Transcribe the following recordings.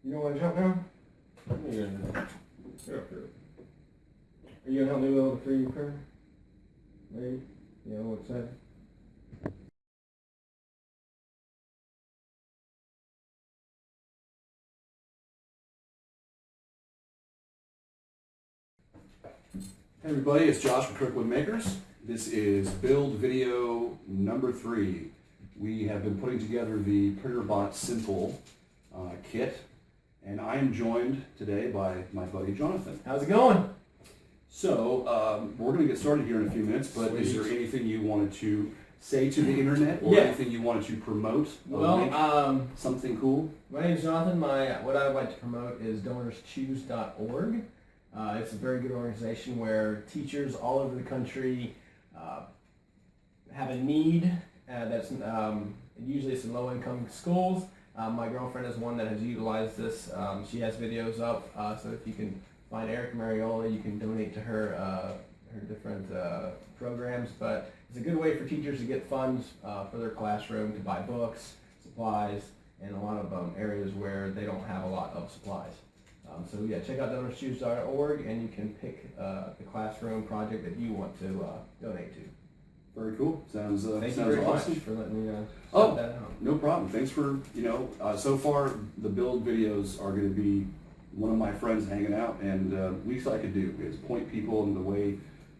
You don't want to jump now? You're gonna do. Get up here. Are you gonna help me with the 3D printer? Maybe? You know what's that? Hey everybody, it's Josh from Kirkwood Makers. This is build video number 3. We have been putting together the PrintrBot Simple Kit, and I am joined today by my buddy Jonathan. How's it going? So, we're going to get started here in a few minutes, but Sweet. is there anything you wanted to say to the internet, or anything you wanted to promote? Well, something cool? my name is Jonathan. What I would like to promote is donorschoose.org. It's a very good organization where teachers all over the country have a need that's usually it's in low-income schools. My girlfriend is one that has utilized this. She has videos up, so if you can find Erica Mariola, you can donate to her different programs. But it's a good way for teachers to get funds for their classroom, to buy books, supplies, and a lot of areas where they don't have a lot of supplies. So yeah, check out donorschoose.org and you can pick the classroom project that you want to donate to. Very cool. Sounds Thank you sounds very awesome. much for letting me Oh, that out. no problem. Thanks for, so far the build videos are going to be one of my friends hanging out, and least I could do is point people in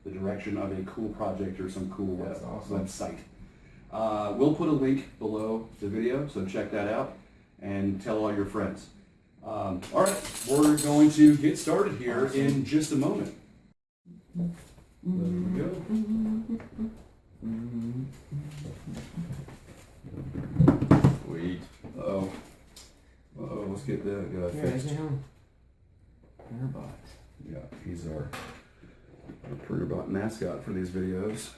the direction of a cool project or some cool website. We'll put a link below the video, so check that out and tell all your friends. All right, we're going to get started here in just a moment. There we go. Sweet. Uh-oh, let's get that guy fixed. PrintrBot. Yeah, he's our PrintrBot mascot for these videos.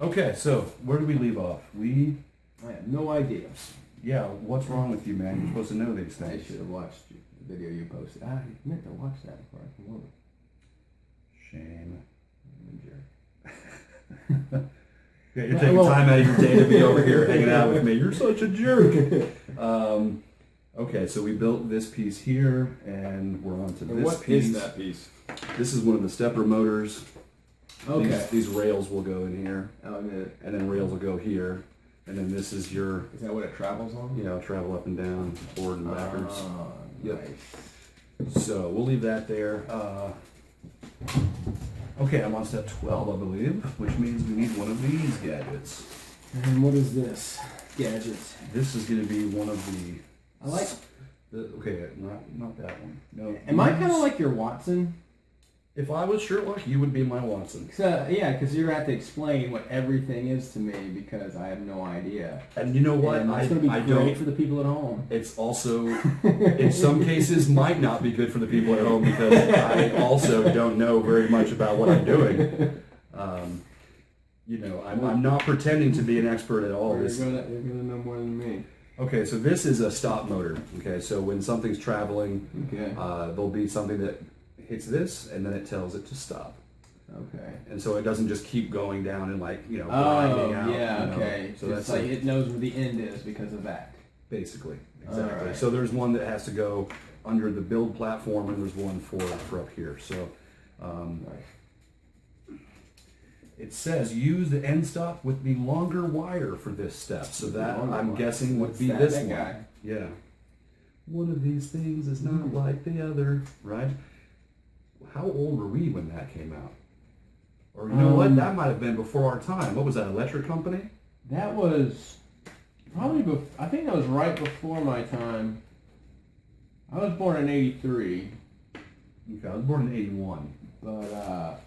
Okay, so where do we leave off? I have no idea. Yeah, what's wrong with you, man? You're supposed to know these I things. should have watched the video you posted. I meant to watch that before I came over. Shame. I'm a jerk. Yeah, you're taking time out of your day to be over here hanging out with me. You're such a jerk. Okay, so we built this piece here, and we're on to this What piece. is that piece? This is one of the stepper motors. Okay. These rails will go in here, Oh, and then rails will go here, and then this is your, is that what it travels on? travel up and down, forward and backwards. Yep. Nice. So we'll leave that there. Okay, I'm on step 12, I believe, which means we need one of these gadgets. And what is this gadget? This is going to be one of the. I like. Okay, not that one. No. Am I kind of like your Watson? If I was Sherlock, you would be my Watson. Yeah, because you're going to have to explain what everything is to me because I have no idea. And you know what? And it's going to be great for the people at home. It's also, in some cases, might not be good for the people at home because I also don't know very much about what I'm doing. I'm not pretending to be an expert at all. You're gonna know more than me. Okay, so this is a stop motor. Okay, so when something's traveling, there'll be something that hits this, and then it tells it to stop. Okay. And so it doesn't just keep going down and grinding out. Okay. So that's like it knows where the end is because of that. Basically, exactly. Right. So there's one that has to go under the build platform, and there's one for up here. So it says use the end stop with the longer wire for this step. So that I'm guessing would be this one. Guy. Yeah. One of these things is not like the other, right? How old were we when that came out? Or you know what? That might have been before our time. What was that, Electric Company? That was probably, I think that was right before my time. I was born in '83. Okay, I was born in '81. But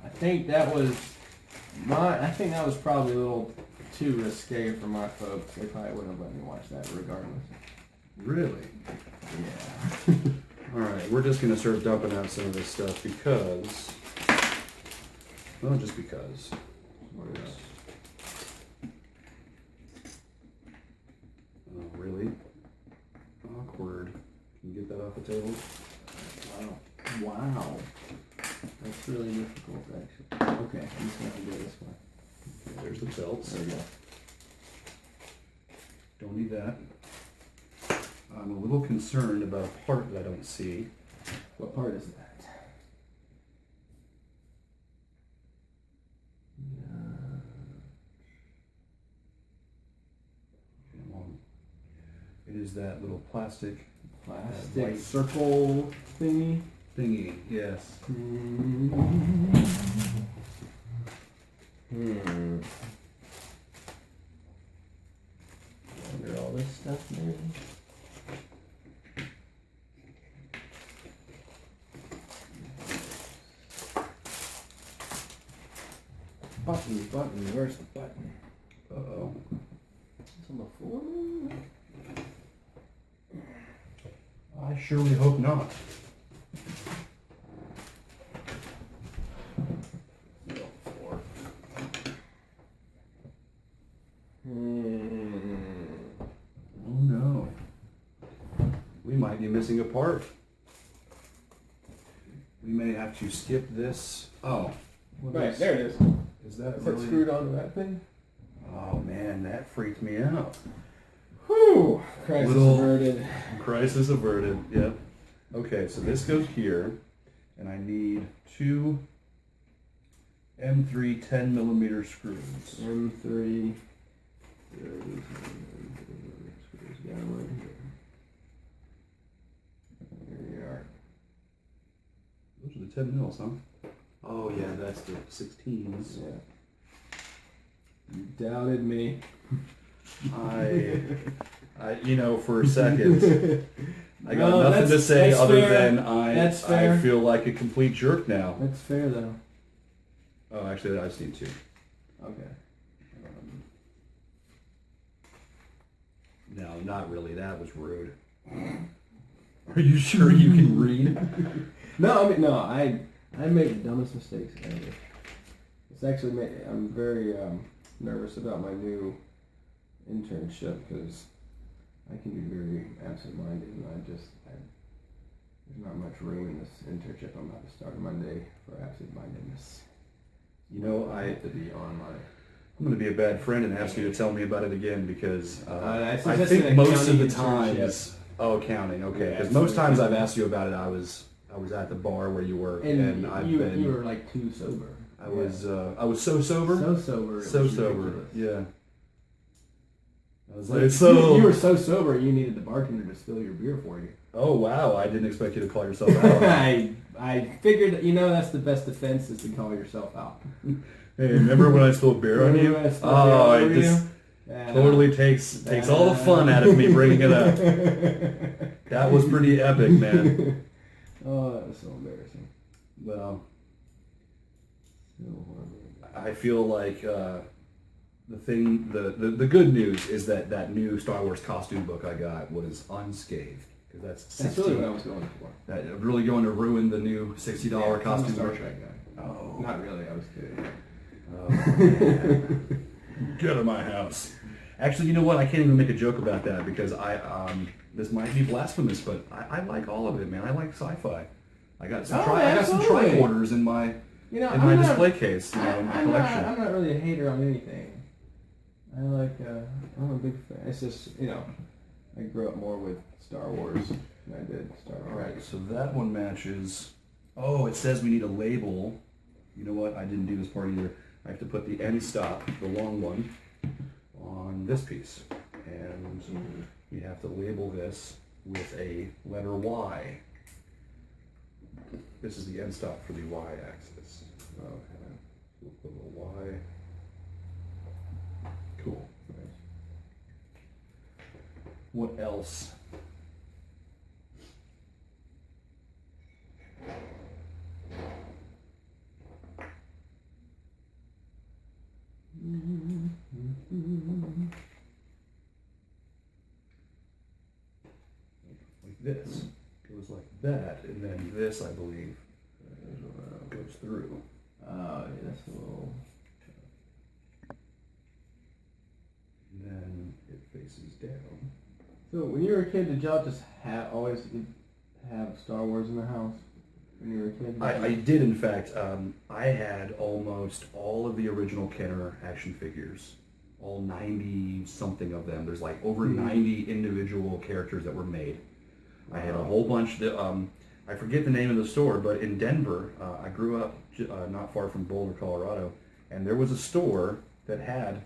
I think that was probably a little too risque for my folks. They probably wouldn't have let me watch that regardless. Really? Yeah. All right, we're just going to start dumping out some of this stuff because, well, just because. Oh, really? Awkward. Can you get that off the table? Wow. That's really difficult, actually. Okay, I'm just going to do it this way. Okay, there's the belts. There we go. Don't need that. I'm a little concerned about a part that I don't see. What part is that? It is that little plastic Plastic circle thingy. Yes. Under all this stuff, maybe. Button. Where's the button? Uh-oh. It's on the floor. I surely hope not. Oh no. We might be missing a part. We may have to skip this. Oh. Right, there it is. Is that Is really? that screwed onto that thing? Oh man, that freaked me out. Whew! Crisis averted. Crisis averted, yep. Okay, so this goes here, and I need two M3 10mm screws. M3. Screws down right here. There you are. Those are the 10 mils, huh? Oh yeah, that's the 16s. Yeah. You doubted me. For a second, I got No, nothing to say that's other fair. than That's fair. I feel like a complete jerk now. That's fair though. Oh, actually, I just need two. Okay. No, not really. That was rude. Are you sure you can read? I make the dumbest mistakes ever. It's actually I'm very nervous about my new internship because I can be very absent-minded, and there's not much room in this internship I'm about to start on Monday for absent-mindedness. I have to be on my. I'm going to be a bad friend and ask you to tell me about it again because I just think an most of the accounting times. Oh, accounting. Okay, Yeah, because so most times I've asked you about it, I was at the bar where you work, and you were like too sober. I was so sober. So sober. It So was sober. ridiculous. Yeah. I was Like, like, so. you were so sober you needed the bartender to spill your beer for you. Oh wow! I didn't expect you to call yourself out. I figured that's the best defense is to call yourself out. Hey, remember when I spilled beer on you? Oh, it just totally takes all the fun out of me bringing it up. That was pretty epic, man. Oh, that was so embarrassing. Well, So horrible. I feel like the good news is that new Star Wars costume book I got was unscathed. Because that's really what I was going for. That really going to ruin the new $60 costume Star book. Trek guy. Oh, Not really. I was kidding. Oh, get out of my house. Actually, you know what? I can't even make a joke about that because this might be blasphemous, but I like all of it, man. I like sci-fi. I got some tricorders in my display case, in my collection. I'm not really a hater on anything. I'm a big fan. It's just I grew up more with Star Wars than I did Star Trek. All right, so that one matches. Oh, it says we need a label. You know what? I didn't do this part either. I have to put the end stop, the long one, on this piece. And we have to label this with a letter Y. This is the end stop for the Y axis. Okay. We'll put a Y. Cool. What else? Like this. Goes like that, and then this, I believe, goes through. Yeah, that's a little. And then it faces down. So when you were a kid, did y'all just always have Star Wars in the house? When you were a kid? I did, in fact. I had almost all of the original Kenner action figures. all 90 something of them. There's like over 90 individual characters that were made. I had a whole bunch that, I forget the name of the store, but in Denver, I grew up not far from Boulder, Colorado, and there was a store that had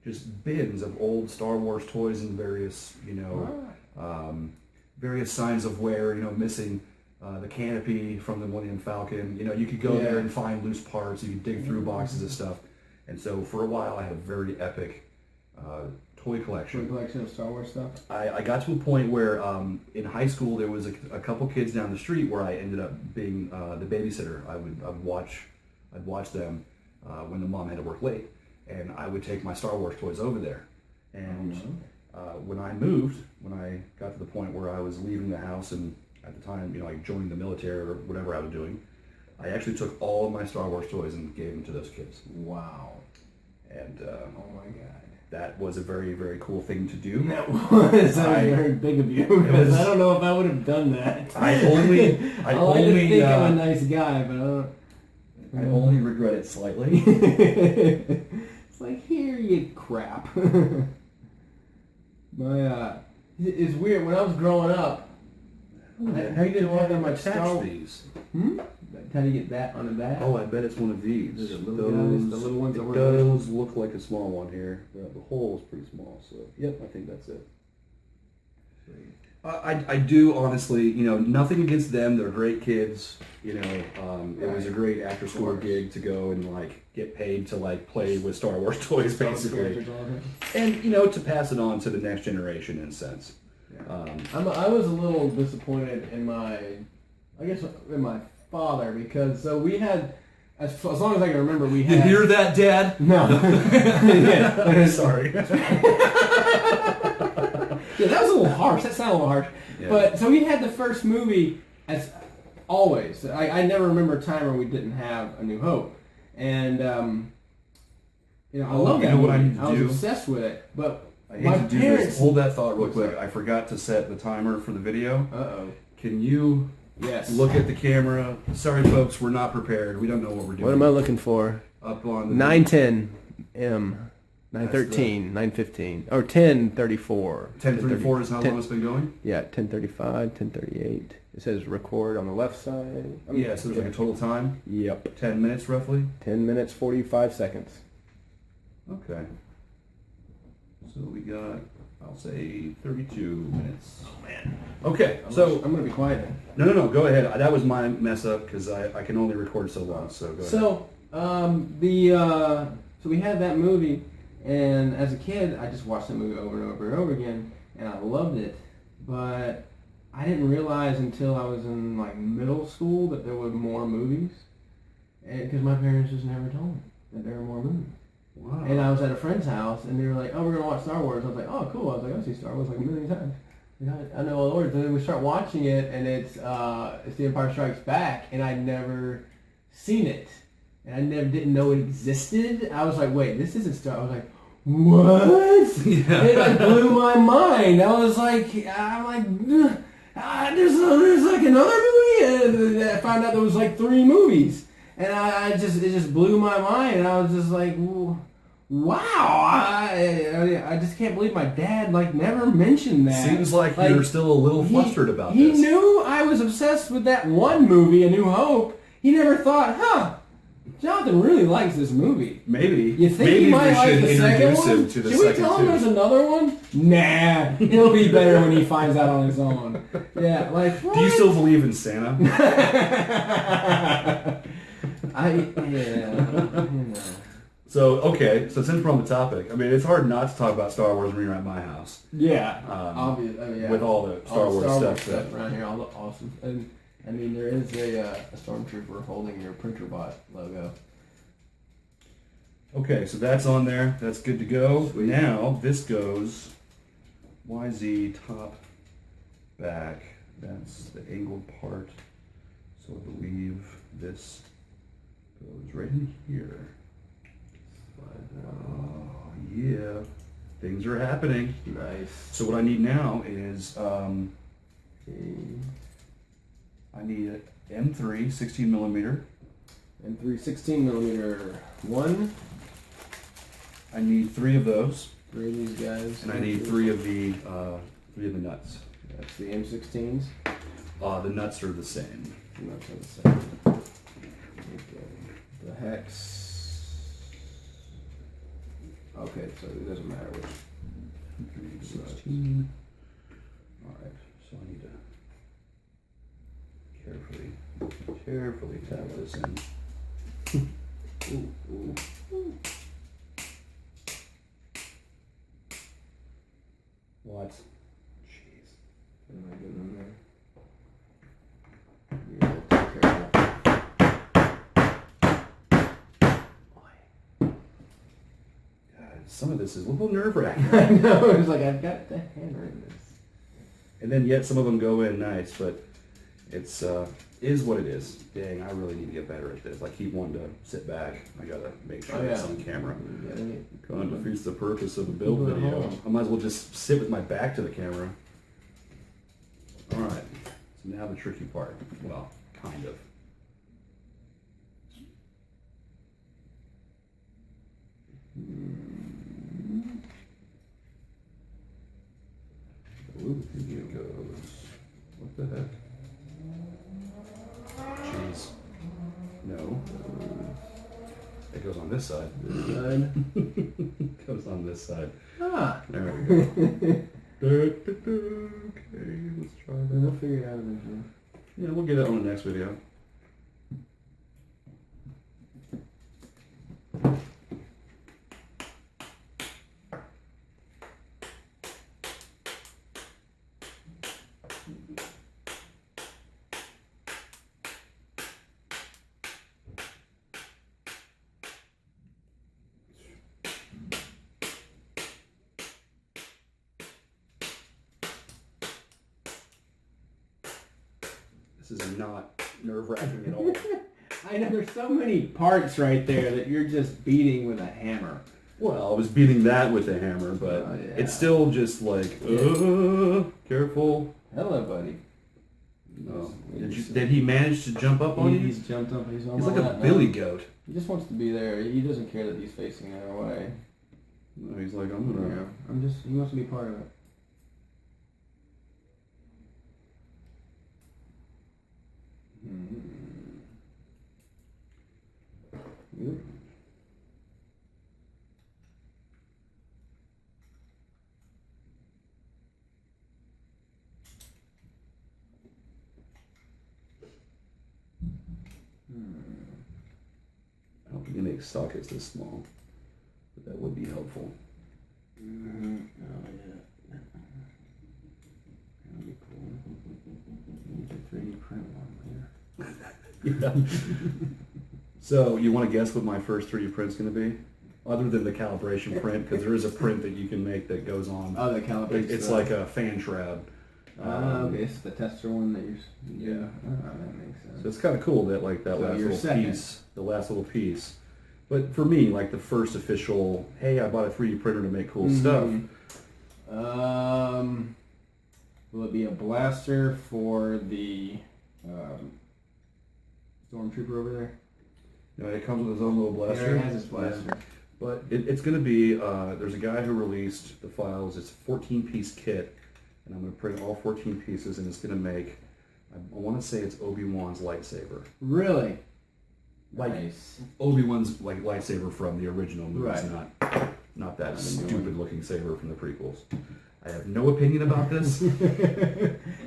just bins of old Star Wars toys and various, various signs of wear, missing the canopy from the Millennium Falcon. You could go there and find loose parts. You could dig through boxes of stuff. And so for a while, I had a very epic toy collection. Toy collection of Star Wars stuff? I got to a point where in high school there was a couple kids down the street where I ended up being the babysitter. I'd watch them when the mom had to work late, and I would take my Star Wars toys over there. And when I got to the point where I was leaving the house, and at the time, I joined the military or whatever I was doing, I actually took all of my Star Wars toys and gave them to those kids. Wow. And oh my God. That was a very, very cool thing to do. That was very big of you. Because I don't know if I would have done that. I only think I'm a nice guy, but I only regret it slightly. It's like, here you crap. It's weird. When I was growing up, How you didn't have that much attach these? How do you get that onto that? Oh, I bet it's one of these. Those little guys, the little ones that were does look like a small one here. The hole is pretty small, so yep, I think that's it. I do honestly, nothing against them. They're great kids. It was a great after-school gig to go and get paid to play with Star Wars toys, basically, and to pass it on to the next generation in a sense. I was a little disappointed in my father, because we had, as long as I can remember, we had... You hear that, Dad? No. Sorry. Yeah, that was a little harsh. That sounded a little harsh. Yeah. But, so we had the first movie, as always. I never remember a time where we didn't have A New Hope. And, I love that movie. I was obsessed with it. But my parents... Hold that thought real quick. I forgot to set the timer for the video. Uh-oh. Can you... Yes. Look at the camera. Sorry, folks, we're not prepared. We don't know what we're doing. What am I looking for? Up on the 9:10 M, 9:13, 9:15, or 10:34. 10:34 is how long it's been going. Yeah, 10:35, 10:38. It says record on the left side. Yeah, so there's a total time. Yep. 10 minutes roughly. 10 minutes 45 seconds. Okay. So we got, I'll say 32 minutes. Oh man. Okay, so I'm gonna be quiet then. No, go ahead. That was my mess up because I can only record so long. So go ahead. So so we had that movie, and as a kid, I just watched that movie over and over and over again, and I loved it. But I didn't realize until I was in middle school that there were more movies, because my parents just never told me that there were more movies. Wow. And I was at a friend's house, and they were like, "Oh, we're gonna watch Star Wars." I was like, "Oh, cool." I was like, "I've seen Star Wars a million times. I know all the words." And then we start watching it, and it's The Empire Strikes Back, and I'd never seen it, and I didn't know it existed. I was like, "Wait, this isn't Star." I was like, "What?" Yeah. It blew my mind. I was like, there's another movie, and I found out there was 3 movies, and it just blew my mind, and I was just like, wow, I just can't believe my dad never mentioned that. Seems like you're still a little flustered about this. He knew I was obsessed with that one movie, A New Hope. He never thought, Jonathan really likes this movie. Maybe. You think he might like the second one? Him to the Should we tell him there's another one? Nah, it'll be better when he finds out on his own. Yeah, what? Do you still believe in Santa? So since we're on the topic, it's hard not to talk about Star Wars when you're at my house. Yeah, obvious. With all the Star Wars stuff around here, all the awesome. And there is a stormtrooper holding your PrintrBot logo. Okay, so that's on there. That's good to go. Sweet. Now this goes YZ top back. That's the angled part. So I believe this goes right in here. Oh, yeah. Things are happening. Nice. So what I need now is, I need an M3 16 millimeter. M3 16 millimeter. 1, I need 3 of those, 3 of these guys. and I need 3 of the nuts. That's the M16s. The nuts are the same. Nuts are the same. Okay. The hex. Okay, so it doesn't matter which. 16. Alright, so I need to carefully tap this in. Ooh. What? Jeez. What am I doing in there? You gotta take care of God, some of this is a little nerve-wracking. that. I know, it's like I've got the hammer in this. And then yet some of them go in nice, but it's is what it is. Dang, I really need to get better at this. I keep wanting to sit back. I gotta make sure it's on camera. Kind of defeats the purpose of a build video. I might as well just sit with my back to the camera. Alright, so now the tricky part. Well, kind of. Ooh, here goes. What the heck? Jeez. No. It goes on this side. This side. It goes on this side. Ah. There we go. Okay, let's try that. We'll figure it out eventually. Yeah, we'll get it on the next video. This is not nerve-wracking at all. I know there's so many parts right there that you're just beating with a hammer. Well, I was beating that with a hammer, but yeah. it's still just like, careful. Hello, buddy. No. Did he manage to jump up on you? He's jumped up. He's like a billy goat. He just wants to be there. He doesn't care that he's facing our way. No, he's like, I'm gonna. Yeah. He wants to be part of it. Yep. I don't think they make sockets this small, but that would be helpful. Oh, yeah. That'd be cool. Need to 3D print one later. Yeah. So, you want to guess what my first 3D print's going to be? Other than the calibration print, because there is a print that you can make that goes on. Oh, the calibration. It's like a fan shroud. Okay, it's the tester one that you're. Yeah. That makes sense. So it's kind of cool that like that So last you're little second. piece, the last little piece. But for me, like the first official, hey, I bought a 3D printer to make cool stuff. Will it be a blaster for the stormtrooper over there? You know, it comes with his own little blaster. Yeah, it has his blaster. Yeah. But it's going to be, there's a guy who released the files. It's a 14-piece kit, and I'm going to print all 14 pieces, and it's going to make, I want to say it's Obi-Wan's lightsaber. Really? Like Nice. Obi-Wan's like lightsaber from the original movies, Right. not that Not the new stupid-looking saber from the prequels. I have no opinion about this.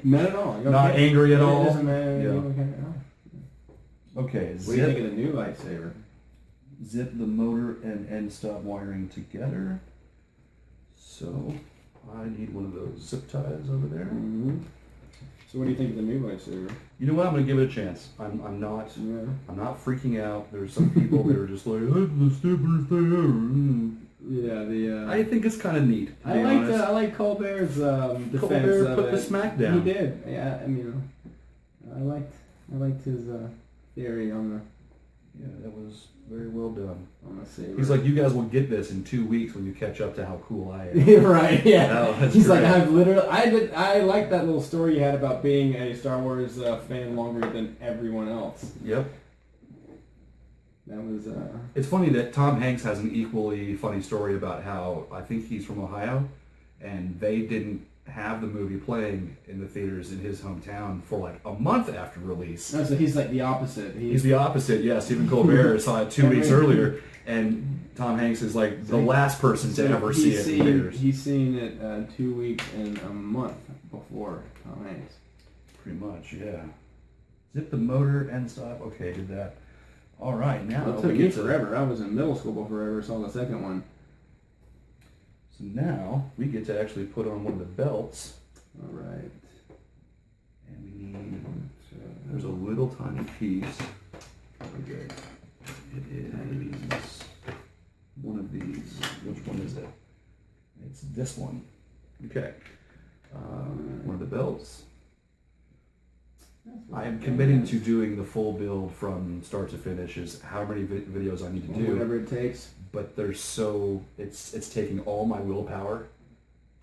Not at all. Not angry at all. It doesn't matter. Yeah. Okay, What do you think of the new lightsaber? Zip the motor and end stop wiring together. So I need one of those zip ties over there. Mm-hmm. So what do you think of the new lightsaber? You know what? I'm gonna give it a chance. I'm not freaking out. There's some people that are just like, oh, the stupidest thing ever. Yeah, I think it's kind of neat. I like Colbert's defense Colbert of put it. the smack down. He did. Yeah, I mean, I liked his theory on the. Yeah, that was very well done. On the saber. He's like, you guys will get this in 2 weeks when you catch up to how cool I am. Right. Yeah. Oh, that's He's great. like, I've literally. I like that little story you had about being a Star Wars fan longer than everyone else. Yep. That was. It's funny that Tom Hanks has an equally funny story about how I think he's from Ohio, and they didn't have the movie playing in the theaters in his hometown for like a month after release. No, so he's like the opposite. He's the opposite, yeah. Stephen Colbert saw it 2 weeks earlier, and Tom Hanks is like the last person to ever see it in theaters. He's seen it 2 weeks and a month before Tom Hanks. Pretty much, yeah. Zip the motor, end stop. Okay, did that. All right, now Well, it took me forever. I was in middle school before I ever saw the second one. So now we get to actually put on one of the belts. All right. And we need, there's a little tiny piece. Okay. It is one of these. Which one is it? It's this one. Okay. One of the belts. I am committing to doing the full build from start to finish. Is how many videos I need to do. Whatever it takes. But they're so, it's taking all my willpower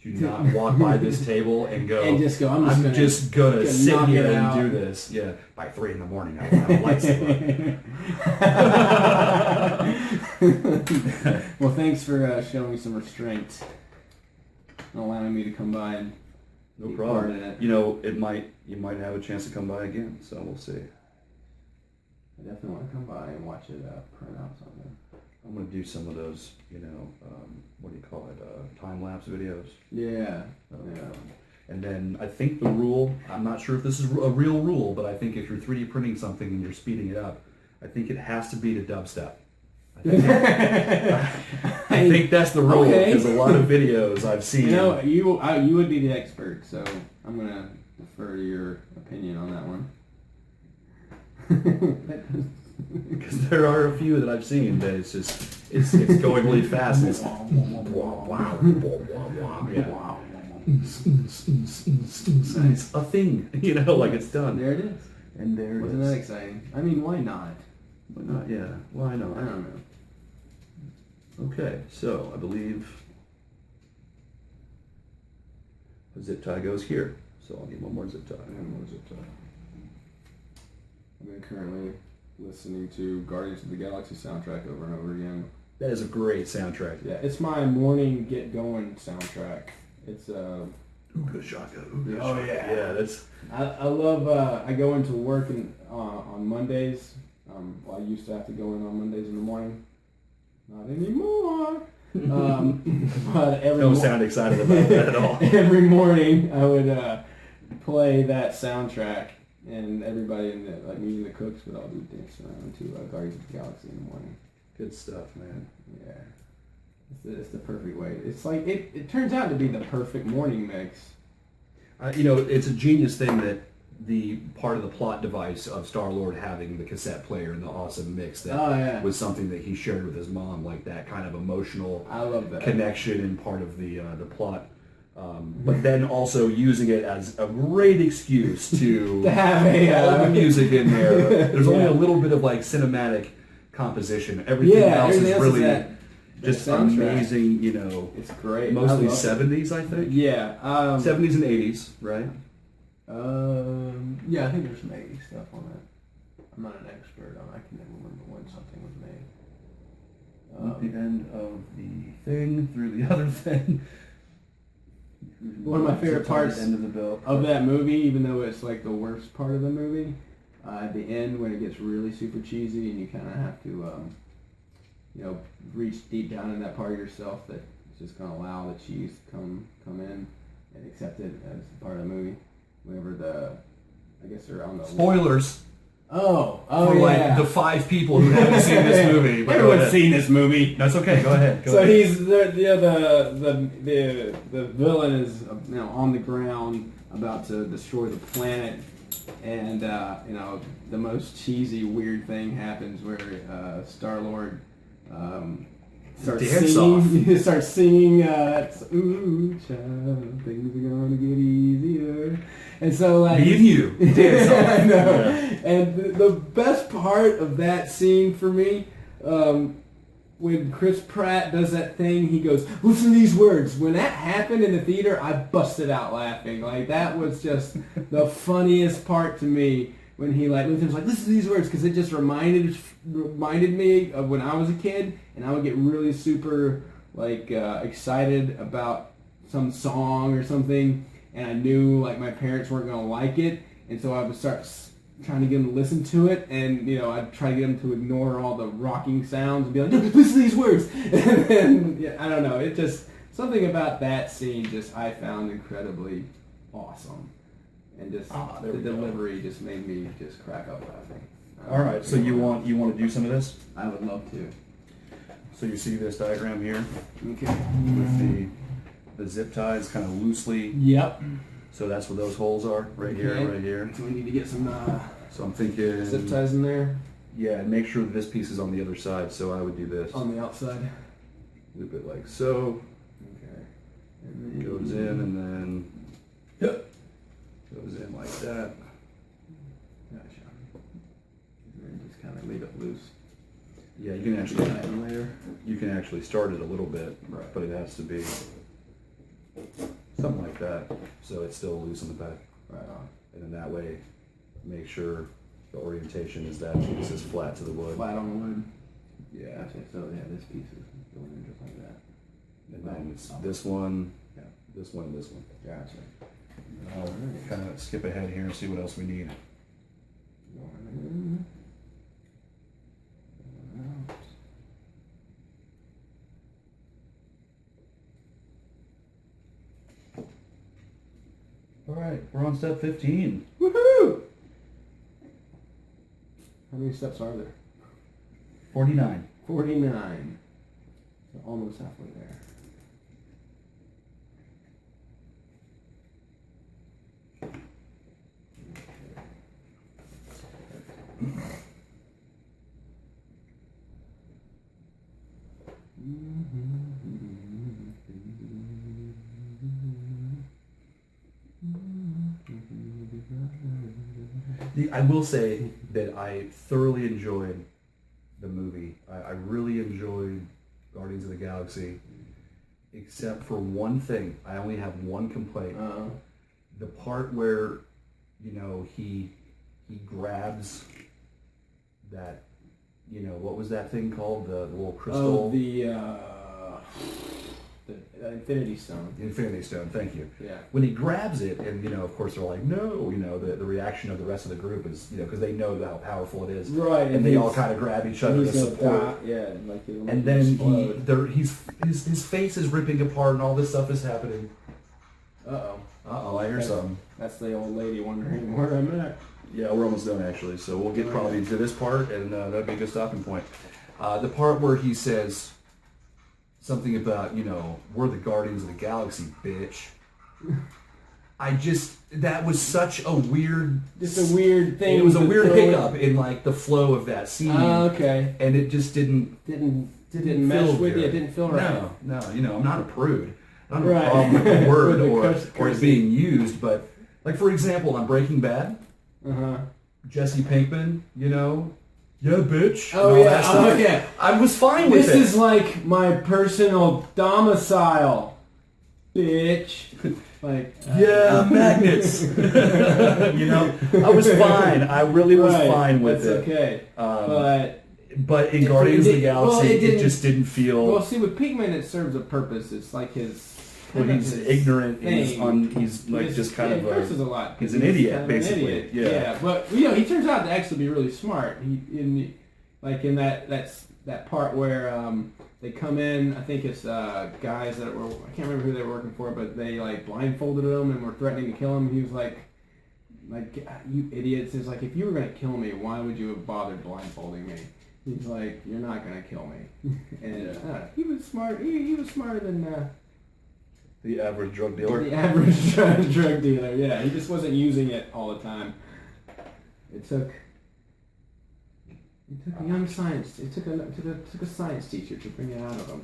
to not walk by this table and go, and just go, I'm just gonna sit knock here it and out. do this. Yeah, by 3 a.m. I will have a lightsaber. Well, thanks for showing some restraint and allowing me to come by and No be problem. part of it. You know, you might have a chance to come by again, so we'll see. I definitely want to come by and watch it print out something. I'm gonna do some of those, what do you call it, time-lapse videos. Yeah. And then I think the rule, I'm not sure if this is a real rule, but I think if you're 3D printing something and you're speeding it up, I think it has to be to dubstep. I think that's the rule, because a lot of videos I've seen. You would be the expert, so I'm going to defer to your opinion on that one. Because there are a few that I've seen that it's going really fast. And it's it's a thing, like it's done. There it is. And there it Wasn't is. that exciting? I mean, why not? But not, yeah. Why not? I don't know. Okay, so I believe the zip tie goes here. So I'll need one more zip tie. I've been currently listening to Guardians of the Galaxy soundtrack over and over again. That is a great soundtrack. Yeah, it's my morning get going soundtrack. It's Ooga shaka, ooga Oh, shaka. yeah. Yeah, that's. I love. I go into work on Mondays. Well, I used to have to go in on Mondays in the morning. Not anymore. But Don't sound excited about that at all. Every morning I would play that soundtrack, and everybody in the me and the cooks would all be dancing around to Guardians of the Galaxy in the morning. Good stuff, man. Yeah, it's the perfect way. It's like it turns out to be the perfect morning mix. It's a genius thing that the part of the plot device of Star-Lord having the cassette player and the awesome mix that was something that he shared with his mom, like that kind of emotional I love that connection and part of the plot. But then also using it as a great excuse to have all the music in there. There's only a little bit of like cinematic composition. Everything else is really just amazing. It's great. Mostly 70s, I think. Yeah, 70s and 80s, right? Yeah, I think there's some 80s stuff on that. I'm not an expert on. I can never remember when something was made. At the end of the thing through the other thing. One of my favorite parts end of the belt of that movie, even though it's like the worst part of the movie, at the end when it gets really super cheesy and you kind of have to, reach deep down in that part of yourself that is just going to allow the cheese to come in and accept it as part of the movie. Whenever I guess they're on the spoilers. For like the 5 people who haven't seen this movie. Everyone's seen this movie. That's okay. Go ahead. He's the villain is on the ground about to destroy the planet, and the most cheesy weird thing happens where Star-Lord starts singing. Ooh, child, things are gonna get easier. And so, like, me and you dance off. I know. Yeah. And the best part of that scene for me, when Chris Pratt does that thing, he goes, "Listen to these words." When that happened in the theater, I busted out laughing. Like, that was just the funniest part to me. when he like Luther's like, listen to these words, because it just reminded me of when I was a kid, and I would get really super like excited about some song or something, and I knew like my parents weren't gonna like it, and so I would start trying to get them to listen to it, and I'd try to get them to ignore all the rocking sounds and be like, listen to these words, and then I don't know, it just something about that scene just I found incredibly awesome, and just the delivery just made me just crack up laughing. All right, so you want to do some of this? I would love to. So you see this diagram here Okay. with the zip ties kind of loosely. Yep. So that's where those holes are, right here, Okay. right here. So we need to get some So I'm thinking zip ties in there Yeah, and make sure that this piece is on the other side. So I would do this. on the outside. Loop it like so. Okay. And then Goes in and then goes in like that. Gotcha. And then just kind of leave it loose. Yeah, you can That in later. start it a little bit, Right. but it has to be something like that, so it's still loose on the back. Right on. And then that way, make sure the orientation is that piece is flat to the wood. Flat on the wood. Yeah, Gotcha. So yeah, this piece is going in just like that. and then it's this one, Yeah. this one, and this one. Gotcha. And I'll kind of skip ahead here and see what else we need. Going in. Going out. All right, we're on step 15. Woohoo! How many steps are there? 49. 49. So almost halfway there. I will say that I thoroughly enjoyed the movie. I really enjoyed Guardians of the Galaxy, except for one thing. I only have one complaint. The part where, he grabs that, what was that thing called? The little crystal? Oh, the Infinity Stone. Infinity Stone, thank you. Yeah. When he grabs it, and of course they're like, no, the reaction of the rest of the group is, because they know how powerful it is, Right. and they all kind of grab each other to support. Yeah, like it'll And then explode. his face is ripping apart, and all this stuff is happening. Uh-oh. I hear something. That's the old lady wondering where I'm at. Yeah, we're almost done actually, so we'll get All probably right. to this part, and that'd be a good stopping point. The part where he says something about, we're the Guardians of the Galaxy, bitch. That was such a weird... Just a weird thing. It was a to weird throw hiccup in like the flow of that scene. Okay. And it just didn't Didn't mesh feel with you. good. It didn't feel right. No, I'm not a prude. I don't have Right. a problem with the word With the or it being used, but like for example, on Breaking Bad, Uh-huh. Jesse Pinkman, yeah, bitch. Oh, and all yeah. that stuff. Oh, yeah. I was fine with This it. is like my personal domicile, bitch. Like Yeah, magnets. I was fine. I really was right, fine with that's it. okay. But in Guardians of the Galaxy, it just didn't feel. Well, see, with Pigman, it serves a purpose. It's like his. Well, he's his ignorant. thing. He's like He's- just kind yeah, of he curses a lot. he's an idiot, kind of an basically. idiot. Yeah. But he turns out to actually be really smart. In that part where they come in, I think it's guys that were, I can't remember who they were working for, but they like blindfolded him and were threatening to kill him. He was like you idiots! It's like, if you were gonna kill me, why would you have bothered blindfolding me? He's like, you're not gonna kill me. And he was smart. He was smarter than. The average drug dealer. The average drug dealer, yeah. He just wasn't using it all the time. It took a young science. It took a science teacher to bring it out of him.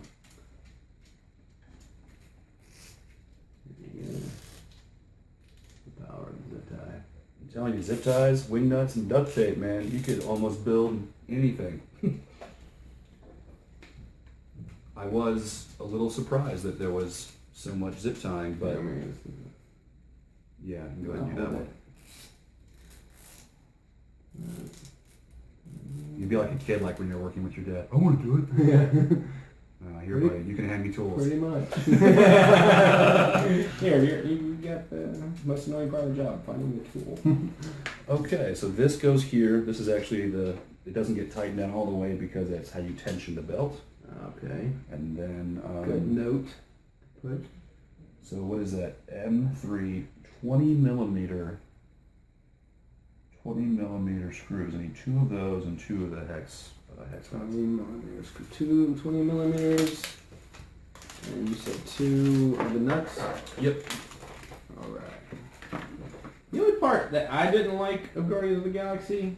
The power of the zip tie. I'm telling you, zip ties, wing nuts, and duct tape, man. You could almost build anything. I was a little surprised that there was so much zip tying, but Yeah, yeah, go ahead and do that one. You'd be like a kid, like when you're working with your dad. I want to do it. Yeah. Here, buddy, you can hand me tools. Pretty much. Here, you got the most annoying part of the job, finding the tool. Okay, so this goes here. This is actually it doesn't get tightened down all the way because that's how you tension the belt. Okay. And then, Good note. Put. so what is that? M3 20 millimeter screws. I need 2 of those and 2 of the hex 20 nuts. millimeters. 20 millimeters. And you said 2 of the nuts? Yep. Alright. The only part that I didn't like of Guardians of the Galaxy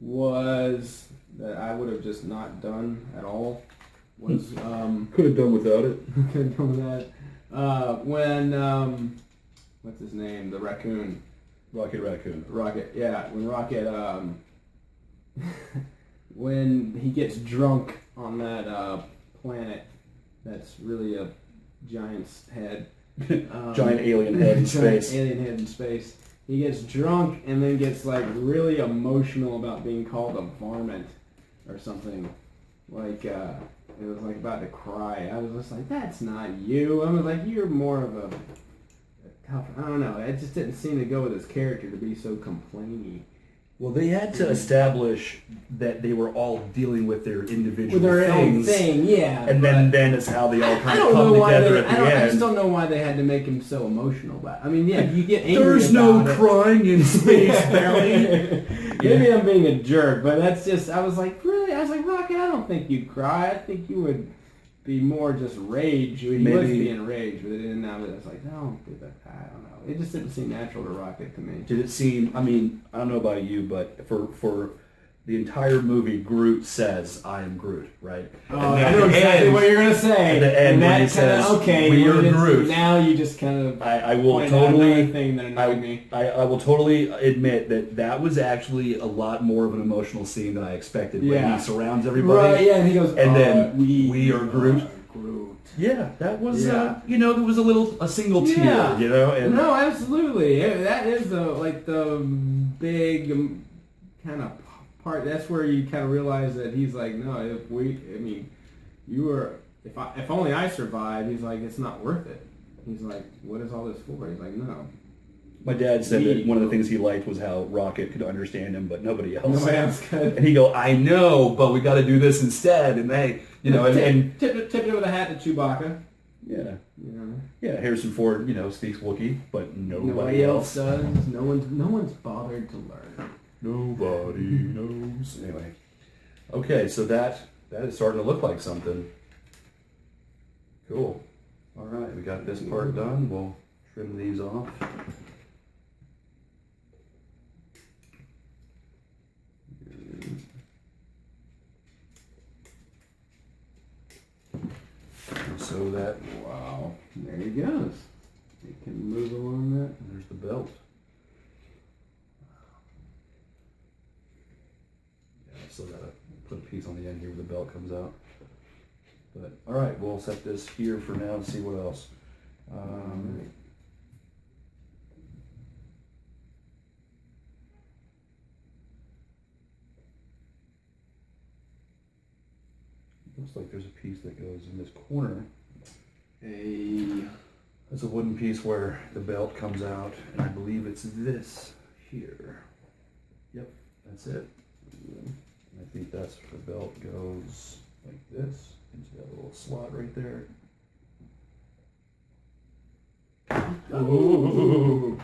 was that I would have just not done at all. Was Could have done without it. could have done with that. When what's his name? The raccoon. Rocket Raccoon. Rocket, yeah. When Rocket when he gets drunk on that planet that's really a giant's head. Giant alien head in giant space. alien head in space. He gets drunk and then gets like really emotional about being called a varmint or something. Like it was like about to cry. I was just like, that's not you. I was like, you're more of a tough. I don't know. It just didn't seem to go with his character to be so complainy. Well, they had to establish that they were all dealing with their individual With their own things. thing, yeah. And then is how they all I kind of don't know come why together they. at the I end. just don't know why they had to make him so emotional about it. I mean, yeah, you get angry There's about no it. crying in space, Barry. Maybe I'm being a jerk, but that's just. I was like, really? I was like, Rocket, I don't think you'd cry. I think you would be more just rage. He was Maybe- being rage, but then I was like, no, I don't know. It just didn't seem natural to Rocket to me. Did it seem? I mean, I don't know about you, but for the entire movie, Groot says, "I am Groot," right? Oh, I know exactly what you're gonna say. At the end, and when he that kind says, of okay. "We are just- Groot." Now you just kind of. I will pointed out totally. another thing that annoyed me. I will totally admit that was actually a lot more of an emotional scene than I expected. When Yeah. he surrounds everybody. Right, yeah, and he goes, And then, we are Groot. Groot. Yeah, that was, Yeah. there was a single tear, Yeah. and No, absolutely. Yeah, that is the big kind of part. That's where you kind of realize that he's like, no, if only I survived. He's like, it's not worth it. He's like, what is all this for? He's like, no. my dad said that one of the things he liked was how Rocket could understand him, but nobody else. Nobody else could. And he go, I know, but we got to do this instead. And they, and tip it with a hat to Chewbacca. yeah, You know. yeah. Harrison Ford, speaks Wookiee, but Nobody else does. No one's bothered to learn. Nobody knows. Anyway, okay, so that is starting to look like something. Cool. All right, we got this part done. We'll trim these off. So that, Wow. There he goes. He can move along that. there's the belt. Yeah, I still gotta put a piece on the end here where the belt comes out. But all right, we'll set this here for now and see what else. Looks like there's a piece that goes in this corner. There's a wooden piece where the belt comes out, and I believe it's this here. Yep, that's it. And I think that's where the belt goes like this into that little slot right there. Ooh.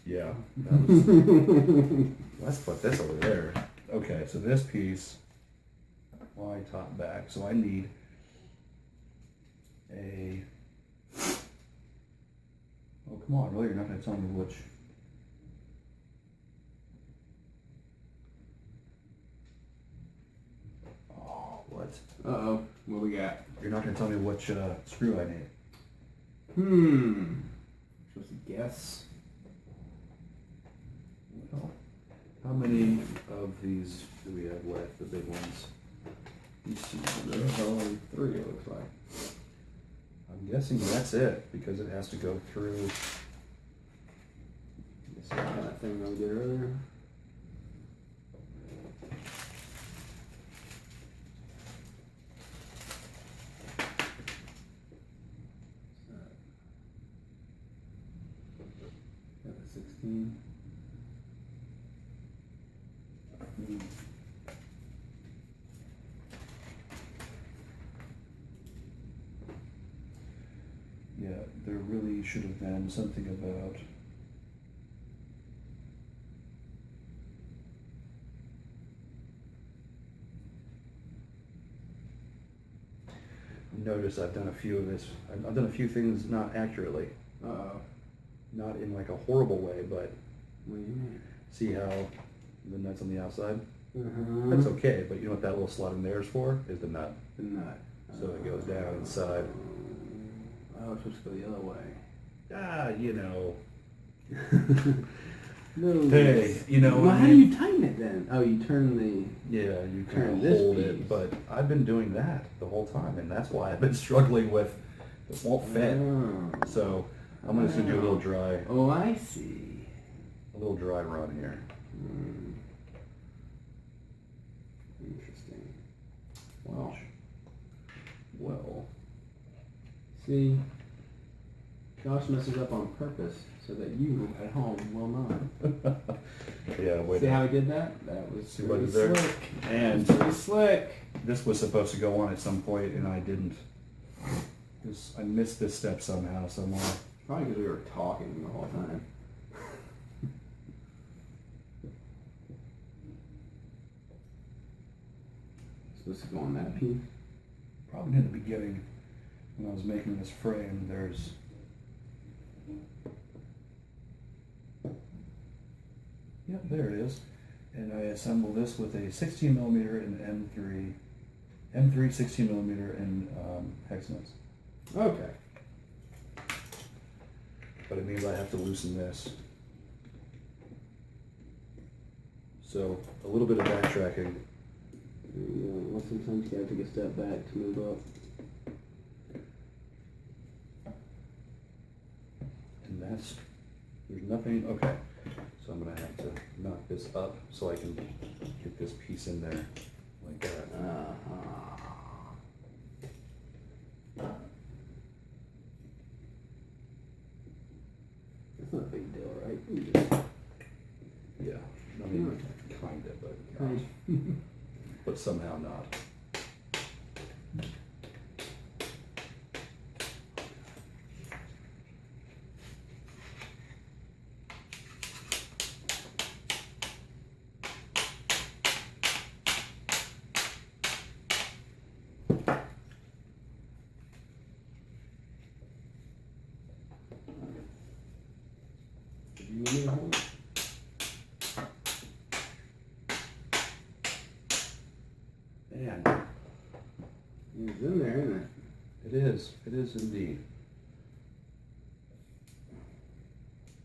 Yeah, that was, let's put this over there. Okay, so this piece, why top back? So I need a. Oh, come on, really? You're not going to tell me which. Oh, what? Uh-oh. What we got? You're not going to tell me which screw I need. Supposed to guess. Well, how many of these do we have left, the big ones? There's only 3, it looks like. I'm guessing that's it, because it has to go through. This kind of thing that we did earlier. Yeah, there really should have been something about notice I've done a few of this. I've done a few things not accurately. Uh-oh. Not in like a horrible way, but What do you mean? see how the nut's on the outside? Uh-huh. That's okay, but you know what that little slot in there is for? Is the nut. The nut. So it goes down inside. Oh, it's supposed to go the other way. Ah, you know. No. Hey, you know. Well, I how do mean, you tighten it then? Oh, you turn the... yeah, you turn kind this of hold piece? it, but I've been doing that the whole time, and that's why I've been struggling with it won't fit. Oh. So I'm just gonna do a little dry, Oh, I see. run here. Hmm. Interesting. Wow. Well, See, Josh messes up on purpose so that you at home will not. yeah. Wait. See how I did that? That was See what pretty is there? slick. And Pretty slick. this was supposed to go on at some point, and I didn't. I missed this step somehow, somewhere. Probably because we were talking the whole time. Supposed to go on that piece. Probably in the beginning, when I was making this frame, there's. Yep, there it is. And I assembled this with a 16 millimeter and M3 16 millimeter and hex nuts. Okay. But it means I have to loosen this. So a little bit of backtracking. Yeah, well, sometimes you gotta take a step back to move up. And there's nothing, okay. So I'm gonna have to knock this up so I can get this piece in there like that. That's not a big deal, right? You just- Yeah, I mean, kinda, but somehow not. You need me to hold it? Man, It's in there, isn't it? it is indeed.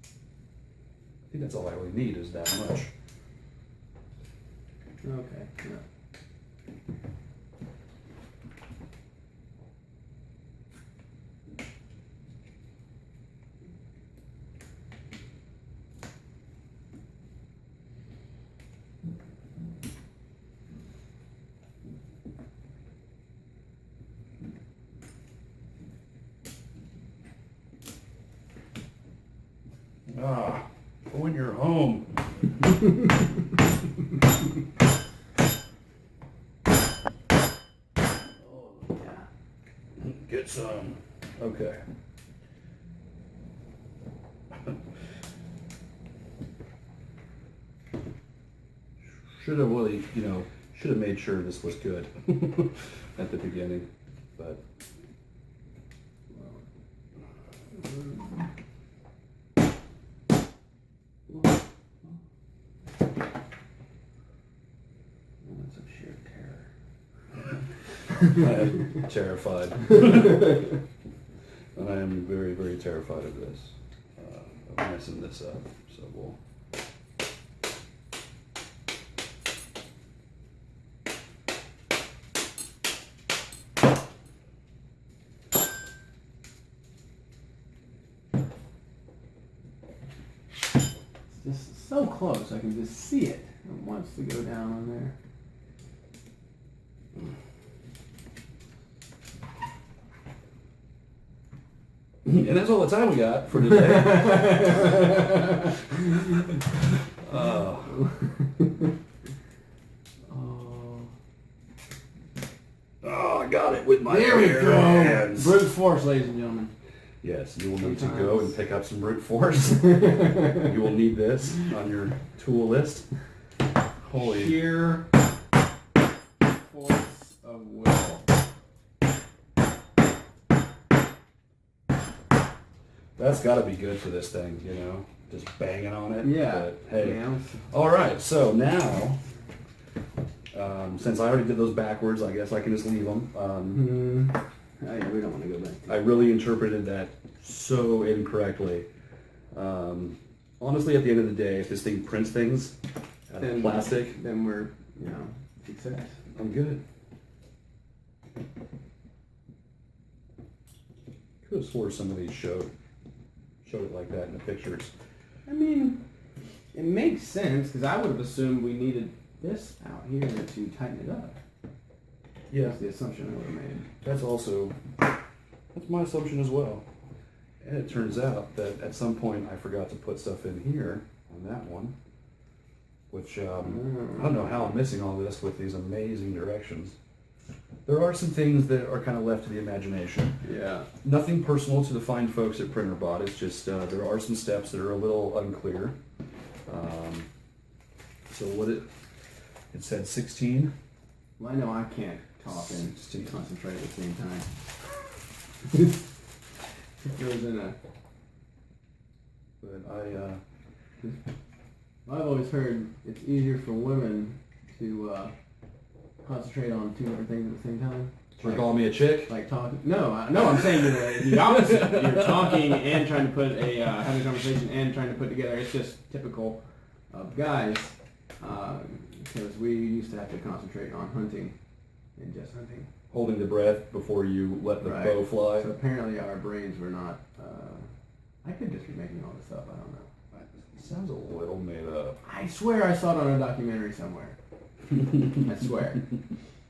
I think that's all I really need is that much. Okay. Yeah. Ah, when you're home. Oh, yeah. Get some. Okay. Should have really, should have made sure this was good at the beginning, but. Moments of sheer terror. I am terrified. And I am very, very terrified of this, of messing this up. So we'll. It's just so close, I can just see it. It wants to go down on there. And that's all the time we got for today. with my There we bare go. hands. Brute force, ladies and gentlemen. Yes, you will need to Sometimes. go and pick up some brute force. You will need this on your tool list. Holy. Sheer force of will. That's got to be good for this thing, you know, just banging on it. Yeah. But, hey. Yeah. All right, so now, since I already did those backwards, I guess I can just leave them. Oh, yeah, we don't want to go back. I really interpreted that so incorrectly. Honestly, at the end of the day, if this thing prints things out of plastic, Then we're, success. I'm good. Could have swore some of these showed it like that in the pictures. I mean, it makes sense because I would have assumed we needed this out here to tighten it up. Yeah, That's the assumption I would have made. that's my assumption as well. And it turns out that at some point I forgot to put stuff in here on that one, which I don't know how I'm missing all this with these amazing directions. There are some things that are kind of left to the imagination. Yeah. Nothing personal to the fine folks at PrintrBot. It's just there are some steps that are a little unclear. So what it said 16. Well, I know I can't talk and 16. concentrate at the same time. It goes in a. But I've always heard it's easier for women to concentrate on two different things at the same time. you're calling me a chick? Like talking. No, I'm saying the opposite. You're talking and trying to put having a conversation and trying to put together. It's just typical of guys because we used to have to concentrate on hunting and just hunting. Holding the breath before you let the bow fly. So apparently our brains were not. I could just be making all this up. I don't know. It sounds a little made up. I swear I saw it on a documentary somewhere. I swear.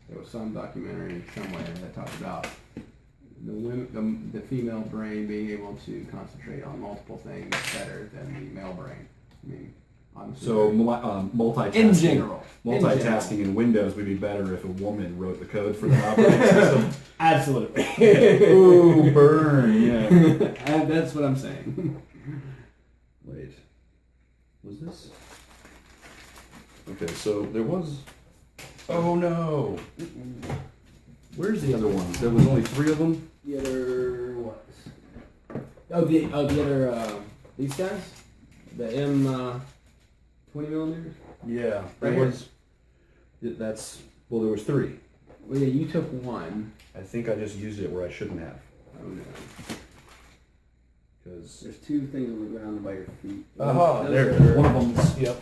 There was some documentary somewhere that talked about the female brain being able to concentrate on multiple things better than the male brain. I mean, honestly. So multitasking. In general. Multitasking in Windows would be better if a woman wrote the code for the operating system. Absolutely. Ooh, burn. Yeah. That's what I'm saying. Wait. Was this? Okay, so there was. Oh no! Where's the other one? There was only 3 of them. The other what? The other these guys, the M 20 millimeters. Yeah, Right there here. was. There was 3. Well, yeah, you took one. I think I just used it where I shouldn't have. Oh no. Because. There's 2 things on the ground by your feet. Aha! Those There. are- One of them's. Yep.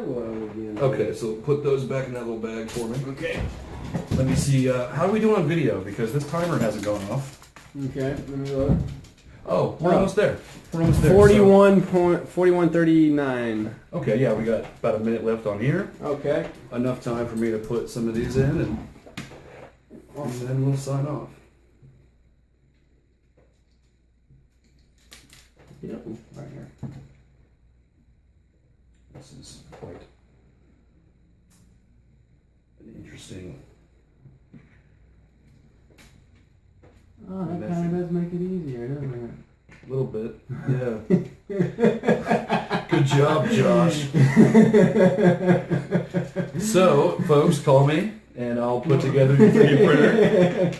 Well, again. Okay, so put those back in that little bag for me. Okay. Let me see. How are we doing on video? Because this timer hasn't gone off. Okay. Let me look. Oh, we're almost there. We're almost there. 41.39. Okay, yeah, we got about a minute left on here. Okay. Enough time for me to put some of these in, and then we'll sign off. Yep. Right here. This is quite an interesting. Oh, that kind of does make it easier, doesn't A little bit, yeah. Good job, Josh. So, folks, call me, and I'll put together your 3D printer.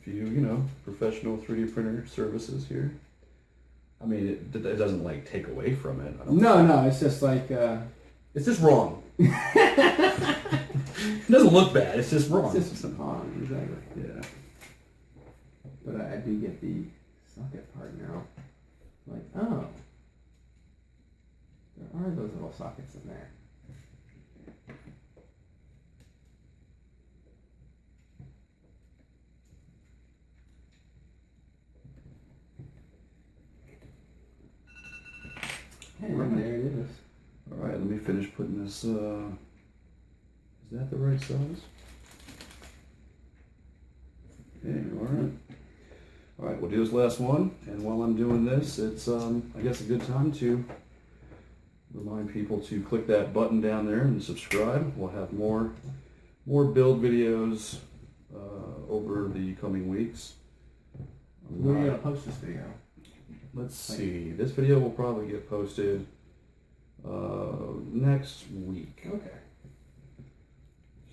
If you, professional 3D printer services here. I mean, it doesn't, like, take away from it. I don't No, it's just like, It's just wrong. It doesn't look bad, it's just wrong. it's just on, exactly. Yeah. But I do get the socket part now. Like, oh, there are those little sockets in there. And there it is. All right, let me finish putting this. Is that the right size? Okay, all right. All right, we'll do this last one, and while I'm doing this, it's I guess a good time to remind people to click that button down there and subscribe. We'll have more build videos over the coming weeks. When are you gonna post this video? Let's see. This video will probably get posted next week. Okay.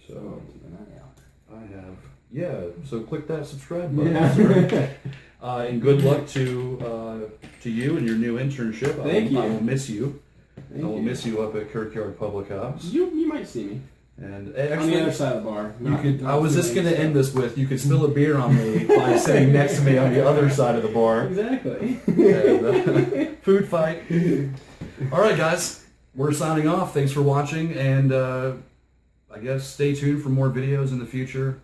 So Keep an eye out. So click that subscribe button. Yeah. And good luck to you and your new internship. Thank you. I will miss you. Thank I will you. miss you up at Kirkyard Public House. You might see me And on the actually, other side of the bar. you could. I was just going to end this with, you could spill a beer on me by sitting next to me on the other side of the bar. Exactly. And, food fight. All right, guys, we're signing off. Thanks for watching, and I guess stay tuned for more videos in the future.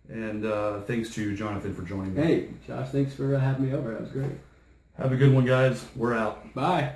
And thanks to Jonathan for joining me. Hey, Josh, thanks for having me over. That was great. Have a good one, guys. We're out. Bye.